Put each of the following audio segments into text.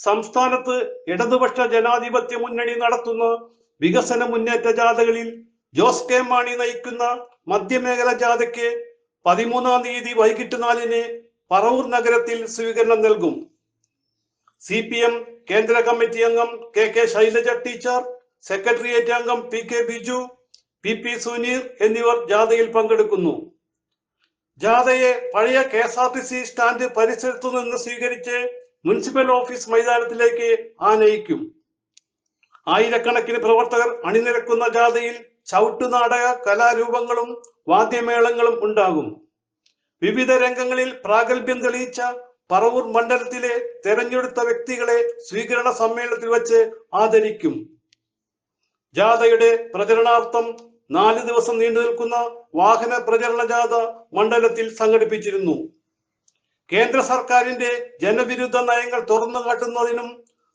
സംസ്ഥാനത്ത് ഇടതുപക്ഷ ജനാധിപത്യ മുന്നണി നടത്തുന്ന വികസന മുന്നേറ്റ ജാഥകളിൽ ജോസ് കെ മാണി നയിക്കുന്ന മധ്യമേഖല ജാഥയ്ക്ക് 13-ാം തീയതി വൈകിട്ട് 4-ന് പറവൂർ നഗരത്തിൽ സ്വീകരണം നൽകും. CPM കേന്ദ്ര കമ്മിറ്റി അംഗം KK ശൈലജ ടീച്ചർ, സെക്രട്ടേറിയറ്റ് അംഗം PK ബിജു, PP സുനീർ എന്നിവർ ജാഥയിൽ പങ്കെടുക്കുന്നു. ജാഥയെ പഴയ KSRTC സ്റ്റാൻഡ് പരിസരത്തു നിന്ന് സ്വീകരിച്ച് മുനിസിപ്പൽ ഓഫീസ് മൈതാനത്തിലേക്ക് ആനയിക്കും. ആയിരക്കണക്കിന് പ്രവർത്തകർ അണിനിരക്കുന്ന ജാഥയിൽ ചവിട്ടുനാടക കലാരൂപങ്ങളും വാദ്യമേളങ്ങളും ഉണ്ടാകും. വിവിധ രംഗങ്ങളിൽ പ്രാഗൽഭ്യം തെളിയിച്ച പറവൂർ മണ്ഡലത്തിലെ തെരഞ്ഞെടുത്ത വ്യക്തികളെ സ്വീകരണ സമ്മേളനത്തിൽ വച്ച് ആദരിക്കും. ജാഥയുടെ പ്രചരണാർത്ഥം 4 ദിവസം നീണ്ടു നിൽക്കുന്ന വാഹന പ്രചരണ ജാഥ മണ്ഡലത്തിൽ സംഘടിപ്പിച്ചിരുന്നു. കേന്ദ്ര സർക്കാരിന്റെ ജനവിരുദ്ധ നയങ്ങൾ തുറന്നു കാട്ടുന്നതിനും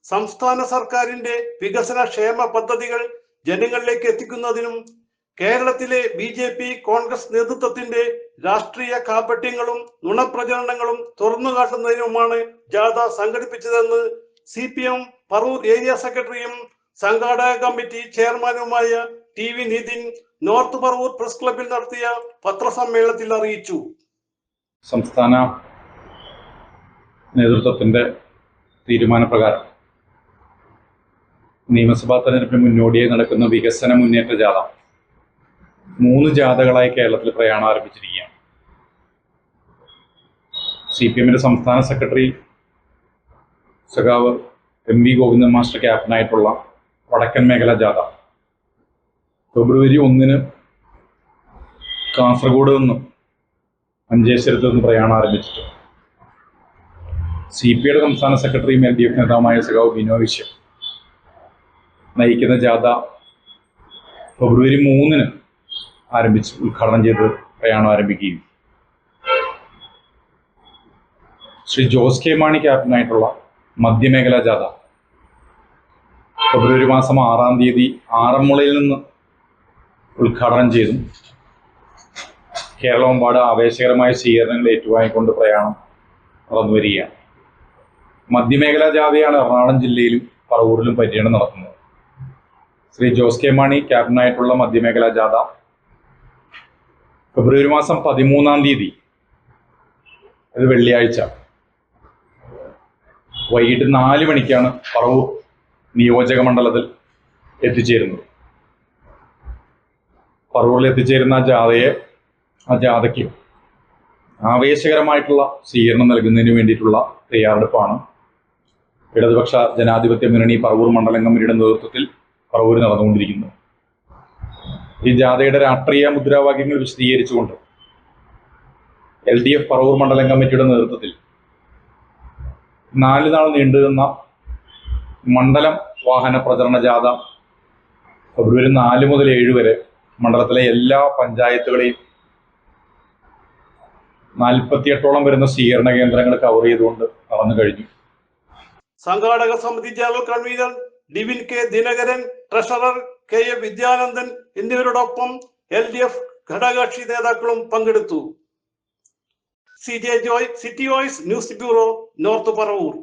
സംസ്ഥാന സർക്കാരിന്റെ വികസന ക്ഷേമ പദ്ധതികൾ ജനങ്ങളിലേക്ക് എത്തിക്കുന്നതിനും കേരളത്തിലെ BJP കോൺഗ്രസ് നേതൃത്വത്തിന്റെ രാഷ്ട്രീയ കാപട്യങ്ങളും നുണപ്രചരണങ്ങളും തുറന്നു കാട്ടുന്നതിനുമാണ് ജാഥ സംഘടിപ്പിച്ചതെന്ന് CPM പറവൂർ ഏരിയ സെക്രട്ടറിയും സംഘാടക കമ്മിറ്റി ചെയർമാനുമായ TV Nitin north Paravur press ക്ലബിൽ നടത്തിയ പത്രസമ്മേളനത്തിൽ അറിയിച്ചു. സംസ്ഥാന നേതൃത്വത്തിന്റെ തീരുമാനപ്രകാരം നിയമസഭാ തെരഞ്ഞെടുപ്പിന് മുന്നോടിയായി നടക്കുന്ന വികസന മുന്നേറ്റ ജാഥ 3 ജാഥകളായി കേരളത്തിൽ പ്രയാണം ആരംഭിച്ചിരിക്കുകയാണ്. CPMന്റെ സംസ്ഥാന സെക്രട്ടറി സഖാവ് MV ഗോവിന്ദൻ മാസ്റ്റർ ക്യാപ്റ്റനായിട്ടുള്ള വടക്കൻ മേഖല ജാഥ ഫെബ്രുവരി 1-ന് കാസർഗോഡ് നിന്നും മഞ്ചേശ്വരത്ത് നിന്ന് പ്രയാണം ആരംഭിച്ചിട്ട് CPIയുടെ സംസ്ഥാന സെക്രട്ടറിയും LDF നേതാവുമായ സഖാവ് ബിനോയ് വിശ്വം നയിക്കുന്ന ജാഥ ഫെബ്രുവരി 3-ന് ആരംഭിച്ച് ഉദ്ഘാടനം ചെയ്ത് പ്രയാണം ആരംഭിക്കുകയും ശ്രീ ജോസ് കെ മാണി ക്യാപ്റ്റനായിട്ടുള്ള മധ്യമേഖല ജാഥ ഫെബ്രുവരി മാസം 6-ാം തീയതി ആറന്മുളയിൽ നിന്ന് ഉദ്ഘാടനം ചെയ്തു കേരളമെമ്പാട് ആവേശകരമായ സ്വീകരണങ്ങൾ ഏറ്റുവാങ്ങിക്കൊണ്ട് പ്രയാണം നടന്നു വരികയാണ്. മധ്യമേഖല ജാഥയാണ് എറണാകുളം ജില്ലയിലും പറവൂരിലും പര്യടനം നടത്തുന്നത്. ശ്രീ ജോസ് കെ മാണി ക്യാപ്റ്റനായിട്ടുള്ള മധ്യമേഖല ജാഥ ഫെബ്രുവരി മാസം 13-ാം തീയതി, അത് വെള്ളിയാഴ്ച വൈകിട്ട് 4 മണിക്കാണ് പറവൂർ നിയോജക മണ്ഡലത്തിൽ എത്തിച്ചേരുന്നത്. പറവൂരിൽ എത്തിച്ചേരുന്ന ആ ജാഥയ്ക്ക് ആവേശകരമായിട്ടുള്ള സ്വീകരണം നൽകുന്നതിന് വേണ്ടിയിട്ടുള്ള തയ്യാറെടുപ്പാണ് ഇടതുപക്ഷ ജനാധിപത്യ മുന്നണി പറവൂർ മണ്ഡലം കമ്മിറ്റിയുടെ നേതൃത്വത്തിൽ പറവൂർ നടന്നുകൊണ്ടിരിക്കുന്നത്. ഈ ജാഥയുടെ രാഷ്ട്രീയ മുദ്രാവാക്യങ്ങൾ വിശദീകരിച്ചുകൊണ്ട് LDF പറവൂർ മണ്ഡലം കമ്മിറ്റിയുടെ നേതൃത്വത്തിൽ 4 നാൾ നീണ്ടുനിന്ന മണ്ഡലം വാഹന പ്രചരണ ജാഥ ഫെബ്രുവരി 4 മുതൽ 7 വരെ മണ്ഡലത്തിലെ എല്ലാ പഞ്ചായത്തുകളെയും 48ഓളം വരുന്ന സ്വീകരണ കേന്ദ്രങ്ങൾ കവർ ചെയ്തുകൊണ്ട് നടന്നു കഴിഞ്ഞു. സംഘാടക സമിതി general convener Divin K Dinakaran, treasurer KA Vidyanandan എന്നിവരോടൊപ്പം LDF ഘടകകക്ഷി നേതാക്കളും പങ്കെടുത്തു. CJ Joy, city voice news bureau, north Paravur.